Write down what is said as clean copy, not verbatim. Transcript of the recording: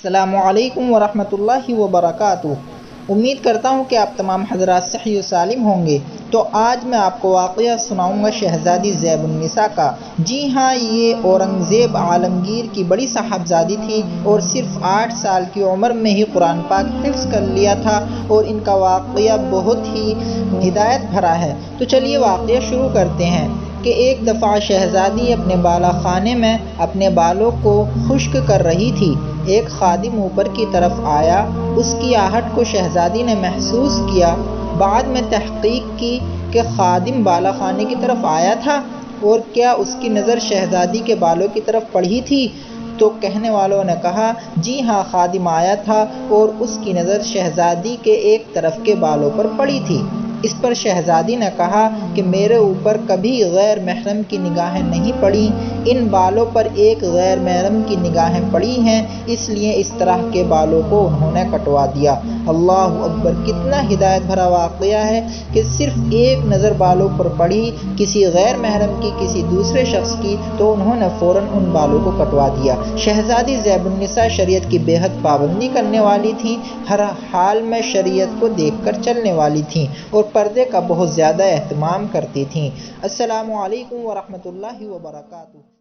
अस्सलामु अलैकुम वरहमतुल्लाहि वबरकातुहू। उम्मीद करता हूँ कि आप तमाम हज़रात सही व सालिम होंगे। तो आज मैं आपको वाक़या सुनाऊँगा शहज़ादी ज़ैबुन्निसा का। जी हाँ, ये औरंगज़ेब आलमगीर की बड़ी साहबजादी थी और सिर्फ 8 साल की उम्र में ही कुरान पाक हिफ्ज़ कर लिया था और इनका वाक़या बहुत ही हिदायत भरा है। तो चलिए वाक़या शुरू करते हैं कि एक दफ़ा शहज़ादी अपने बाला खाने में अपने बालों को खुश्क कर रही थी। एक खादिम ऊपर की तरफ आया। उसकी आहट को शहज़ादी ने महसूस किया। बाद में तहक़ीक़ की कि खादिम बाला खाने की तरफ आया था और क्या उसकी नज़र शहज़ादी के बालों की तरफ पड़ी थी। तो कहने वालों ने कहा, जी हाँ, खादिम आया था और उसकी नज़र शहज़ादी के एक तरफ के बालों पर पड़ी थी। इस पर शहज़ादी ने कहा कि मेरे ऊपर कभी गैर महरम की निगाहें नहीं पड़ी, इन बालों पर एक गैर महरम की निगाहें पड़ी हैं, इसलिए इस तरह के बालों को उन्होंने कटवा दिया। अल्लाह अकबर! कितना हिदायत भरा वाक़या है कि सिर्फ एक नज़र बालों पर पड़ी किसी गैर महरम की, किसी दूसरे शख्स की, तो उन्होंने फ़ौरन उन बालों को कटवा दिया। शहज़ादी ज़ैबुन्निसा शरीयत की बेहद पाबंदी करने वाली थी, हर हाल में शरीयत को देखकर चलने वाली थी और पर्दे का बहुत ज़्यादा एहतमाम करती थीं। अस्सलामु अलैकुम वरहमतुल्लाहि वबरकातुहू।